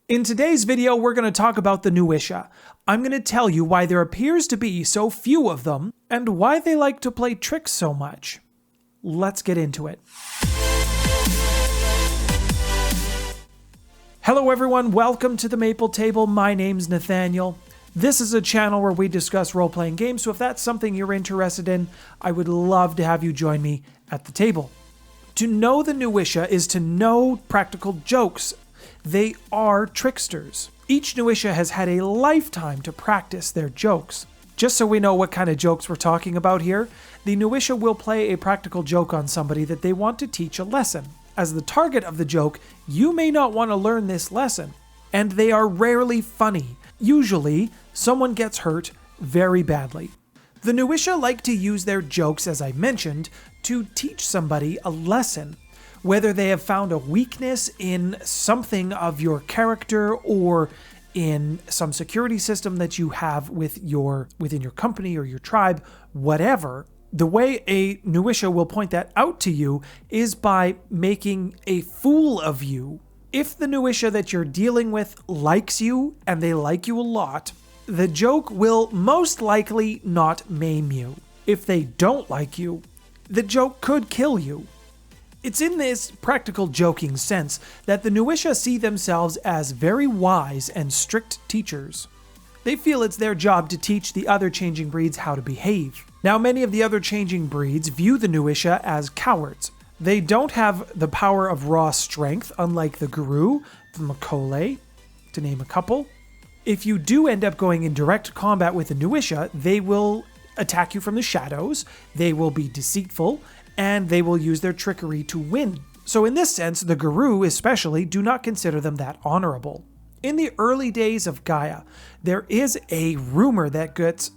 In today's video, we're going to talk about the Nuwisha. I'm going to tell you why there appears to be so few of them, and why they like to play tricks so much. Let's get into it. Hello everyone, welcome to the Maple Table. My name's Nathaniel. This is a channel where we discuss role-playing games, so if that's something you're interested in, I would love to have you join me at the table. To know the Nuwisha is to know practical jokes. They are tricksters. Each Nuwisha has had a lifetime to practice their jokes. Just so we know what kind of jokes we're talking about here, the Nuwisha will play a practical joke on somebody that they want to teach a lesson. As the target of the joke, you may not want to learn this lesson, and they are rarely funny. Usually, someone gets hurt very badly. The Nuwisha like to use their jokes, as I mentioned, to teach somebody a lesson. Whether they have found a weakness in something of your character or in some security system that you have within your company or your tribe, whatever, the way a Nuwisha will point that out to you is by making a fool of you. If the Nuwisha that you're dealing with likes you, and they like you a lot, the joke will most likely not maim you. If they don't like you, the joke could kill you. It's in this practical joking sense that the Nuwisha see themselves as very wise and strict teachers. They feel it's their job to teach the other changing breeds how to behave. Now, many of the other changing breeds view the Nuwisha as cowards. They don't have the power of raw strength, unlike the Guru, the Makole, to name a couple. If you do end up going in direct combat with the Nuwisha, they will attack you from the shadows, they will be deceitful, and they will use their trickery to win. So in this sense, the Guru especially do not consider them that honorable. In the early days of Gaia, there is a rumor that gets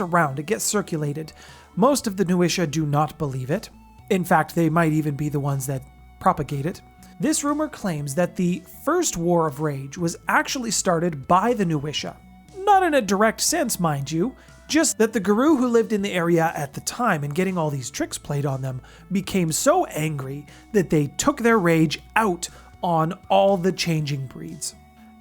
around, it gets circulated. Most of the Nuwisha do not believe it. In fact, they might even be the ones that propagate it. This rumor claims that the first War of Rage was actually started by the Nuwisha. Not in a direct sense, mind you, just that the Guru who lived in the area at the time and getting all these tricks played on them became so angry that they took their rage out on all the changing breeds.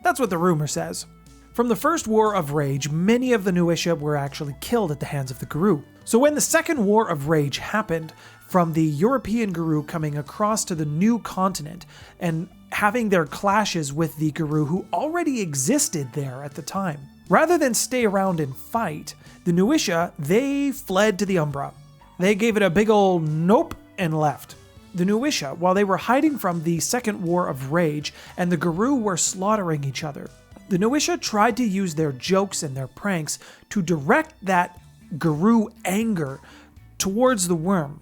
That's what the rumor says. From the first War of Rage, many of the Nuwisha were actually killed at the hands of the Guru. So when the second War of Rage happened, from the European Guru coming across to the new continent and having their clashes with the Guru who already existed there at the time, rather than stay around and fight, the Nuwisha, they fled to the Umbra. They gave it a big old nope and left. The Nuwisha, while they were hiding from the Second War of Rage and the Guru were slaughtering each other, the Nuwisha tried to use their jokes and their pranks to direct that Guru anger towards the worm,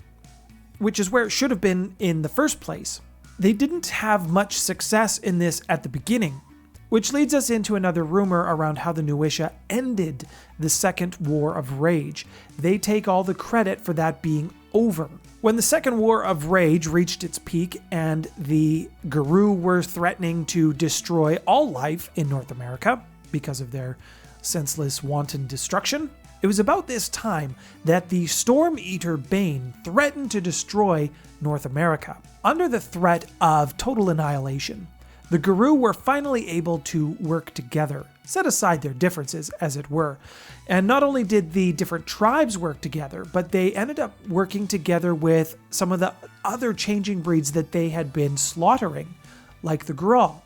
which is where it should have been in the first place. They didn't have much success in this at the beginning, which leads us into another rumor around how the Nuwisha ended the Second War of Rage. They take all the credit for that being over. When the Second War of Rage reached its peak and the Guru were threatening to destroy all life in North America because of their senseless, wanton destruction, it was about this time that the Storm Eater Bane threatened to destroy North America. Under the threat of total annihilation, the Guru were finally able to work together, set aside their differences, as it were. And not only did the different tribes work together, but they ended up working together with some of the other changing breeds that they had been slaughtering, like the Grawl.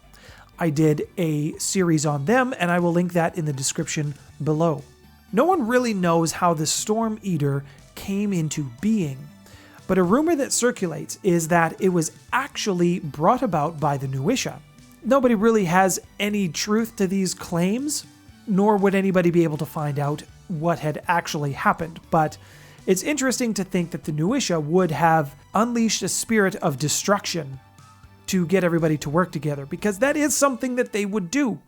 I did a series on them, and I will link that in the description below. No one really knows how the Storm Eater came into being, but a rumor that circulates is that it was actually brought about by the Nuwisha. Nobody really has any truth to these claims, nor would anybody be able to find out what had actually happened, but it's interesting to think that the Nuwisha would have unleashed a spirit of destruction to get everybody to work together, because that is something that they would do.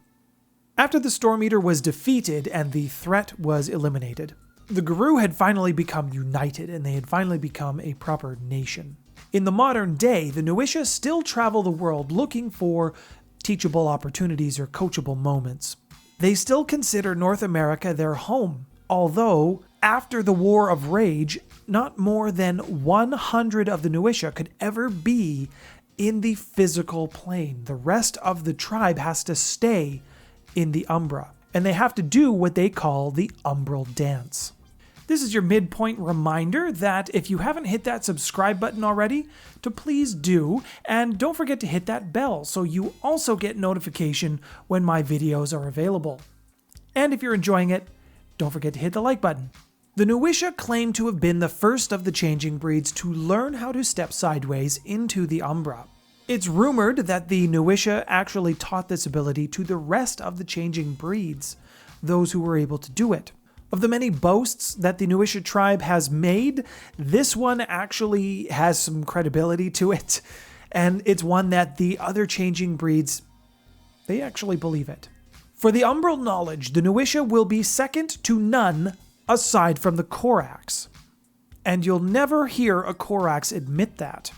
After the Storm Eater was defeated and the threat was eliminated, the Guru had finally become united and they had finally become a proper nation. In the modern day, the Nuwisha still travel the world looking for teachable opportunities or coachable moments. They still consider North America their home, although after the War of Rage, not more than 100 of the Nuwisha could ever be in the physical plane. The rest of the tribe has to stay in the Umbra, and they have to do what they call the Umbral Dance. This is your midpoint reminder that if you haven't hit that subscribe button already, to please do, and don't forget to hit that bell so you also get notification when my videos are available. And if you're enjoying it, don't forget to hit the like button. The Nuwisha claim to have been the first of the changing breeds to learn how to step sideways into the Umbra. It's rumored that the Nuwisha actually taught this ability to the rest of the changing breeds, those who were able to do it. Of the many boasts that the Nuwisha tribe has made, this one actually has some credibility to it, and it's one that the other changing breeds, they actually believe it. For the Umbral knowledge, the Nuwisha will be second to none aside from the Korax. And you'll never hear a Korax admit that.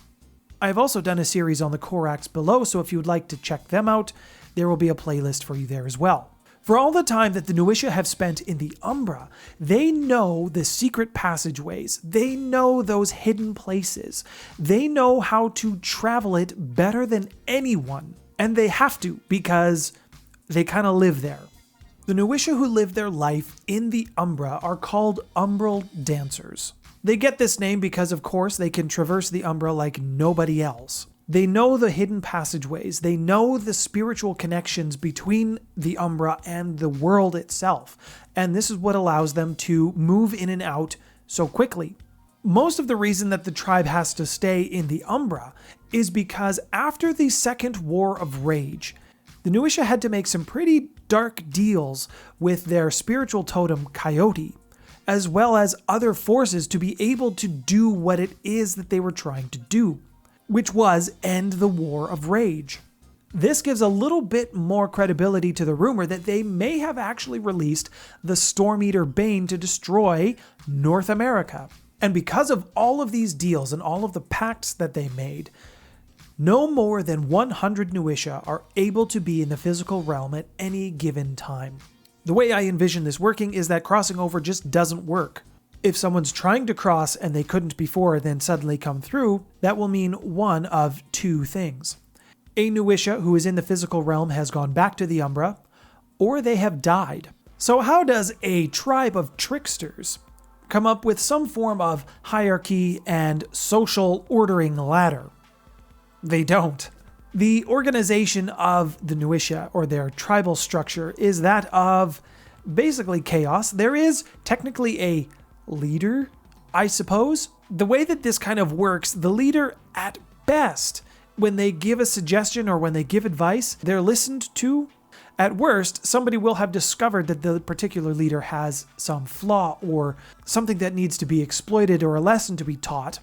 I've also done a series on the Korax below, so if you would like to check them out, there will be a playlist for you there as well. For all the time that the Nuwisha have spent in the Umbra, they know the secret passageways, they know those hidden places, they know how to travel it better than anyone, and they have to because they kind of live there. The Nuwisha who live their life in the Umbra are called Umbral Dansers. They get this name because, of course, they can traverse the Umbra like nobody else. They know the hidden passageways, they know the spiritual connections between the Umbra and the world itself, and this is what allows them to move in and out so quickly. Most of the reason that the tribe has to stay in the Umbra is because after the Second War of Rage, the Nuwisha had to make some pretty dark deals with their spiritual totem Coyote, as well as other forces to be able to do what it is that they were trying to do, which was end the War of Rage. This gives a little bit more credibility to the rumor that they may have actually released the Storm Eater Bane to destroy North America. And because of all of these deals and all of the pacts that they made, no more than 100 Nuwisha are able to be in the physical realm at any given time. The way I envision this working is that crossing over just doesn't work. If someone's trying to cross and they couldn't before, then suddenly come through, that will mean one of two things. A Nuwisha who is in the physical realm has gone back to the Umbra, or they have died. So how does a tribe of tricksters come up with some form of hierarchy and social ordering ladder? They don't. The organization of the Nuwisha, or their tribal structure, is that of basically chaos. There is technically a leader, I suppose. The way that this kind of works, the leader at best, when they give a suggestion or when they give advice, they're listened to. At worst, somebody will have discovered that the particular leader has some flaw or something that needs to be exploited or a lesson to be taught,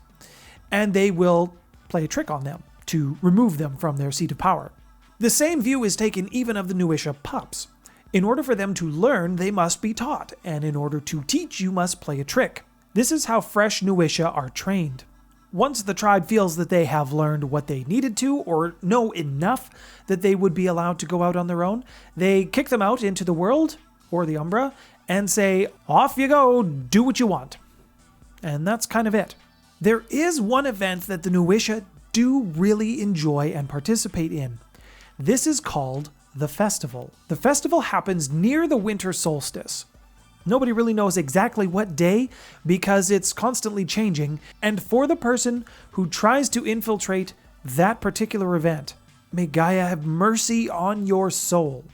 and they will play a trick on them to remove them from their seat of power. The same view is taken even of the Nuwisha pups. In order for them to learn, they must be taught, and in order to teach, you must play a trick. This is how fresh Nuwisha are trained. Once the tribe feels that they have learned what they needed to, or know enough that they would be allowed to go out on their own, they kick them out into the world, or the Umbra, and say, off you go, do what you want. And that's kind of it. There is one event that the Nuwisha do really enjoy and participate in. This is called the Festival. The festival happens near the winter solstice. Nobody really knows exactly what day because it's constantly changing, and for the person who tries to infiltrate that particular event, may Gaia have mercy on your soul.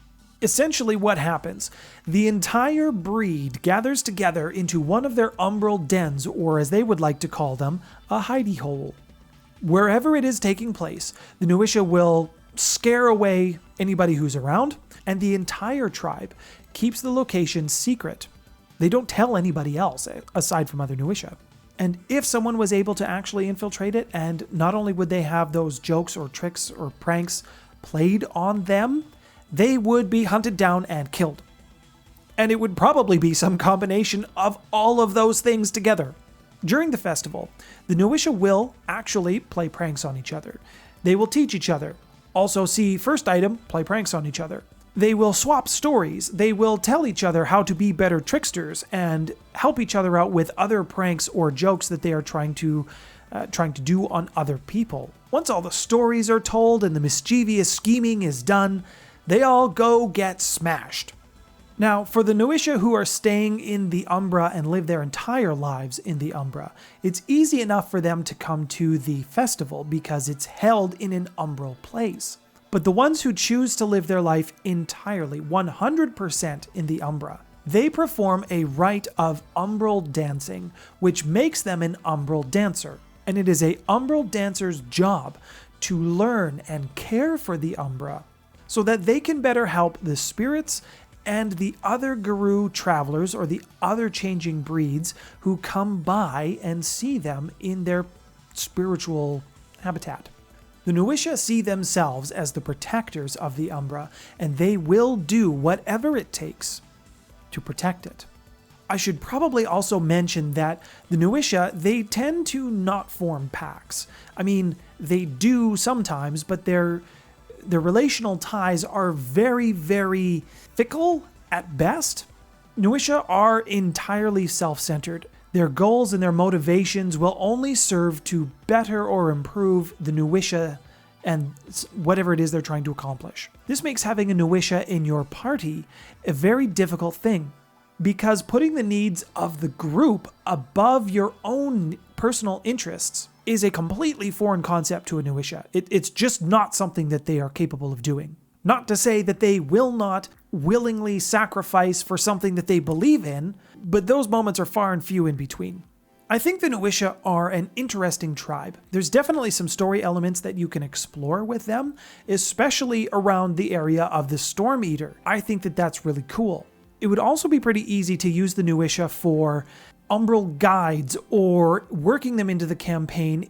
Essentially what happens, the entire breed gathers together into one of their umbral dens, or as they would like to call them, a hidey hole. Wherever it is taking place, the Nuwisha will scare away anybody who's around, and the entire tribe keeps the location secret. They don't tell anybody else, aside from other Nuwisha. And if someone was able to actually infiltrate it, and not only would they have those jokes or tricks or pranks played on them, they would be hunted down and killed. And it would probably be some combination of all of those things together. During the festival, the Nuwisha will actually play pranks on each other. They will teach each other. Also see first item, play pranks on each other. They will swap stories. They will tell each other how to be better tricksters and help each other out with other pranks or jokes that they are trying to do on other people. Once all the stories are told and the mischievous scheming is done, they all go get smashed. Now, for the Nuwisha who are staying in the Umbra and live their entire lives in the Umbra, it's easy enough for them to come to the festival because it's held in an umbral place. But the ones who choose to live their life entirely, 100% in the Umbra, they perform a rite of umbral dancing, which makes them an Umbral Dancer. And it is a Umbral Dancer's job to learn and care for the Umbra so that they can better help the spirits and the other Guru travelers or the other changing breeds who come by and see them in their spiritual habitat. The Nuwisha see themselves as the protectors of the Umbra, and they will do whatever it takes to protect it. I should probably also mention that the Nuwisha, they tend to not form packs. I mean, they do sometimes, but their relational ties are very, very fickle at best. Nuwisha are entirely self-centered. Their goals and their motivations will only serve to better or improve the Nuwisha and whatever it is they're trying to accomplish. This makes having a Nuwisha in your party a very difficult thing, because putting the needs of the group above your own personal interests is a completely foreign concept to a Nuwisha. It's just not something that they are capable of doing. Not to say that they will not willingly sacrifice for something that they believe in, but those moments are far and few in between. I think the Nuwisha are an interesting tribe. There's definitely some story elements that you can explore with them, especially around the area of the Storm Eater. I think that that's really cool. It would also be pretty easy to use the Nuwisha for umbral guides or working them into the campaign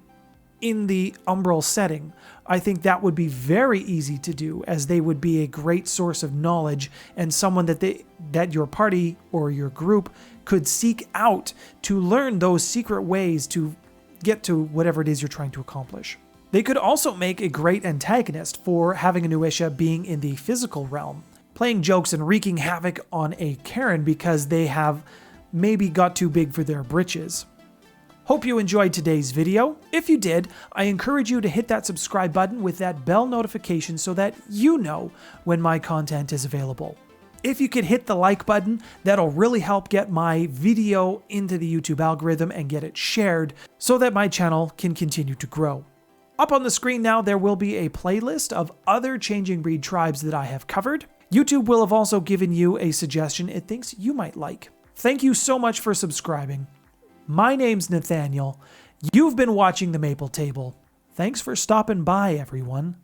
in the umbral setting. I think that would be very easy to do, as they would be a great source of knowledge and someone that your party or your group could seek out to learn those secret ways to get to whatever it is you're trying to accomplish. They could also make a great antagonist for having a Nuwisha being in the physical realm, playing jokes and wreaking havoc on a Karen because they have maybe got too big for their britches. Hope you enjoyed today's video. If you did, I encourage you to hit that subscribe button with that bell notification so that you know when my content is available. If you could hit the like button, that'll really help get my video into the YouTube algorithm and get it shared so that my channel can continue to grow. Up on the screen now, there will be a playlist of other changing breed tribes that I have covered. YouTube will have also given you a suggestion it thinks you might like. Thank you so much for subscribing. My name's Nathaniel. You've been watching The Maple Table. Thanks for stopping by, everyone.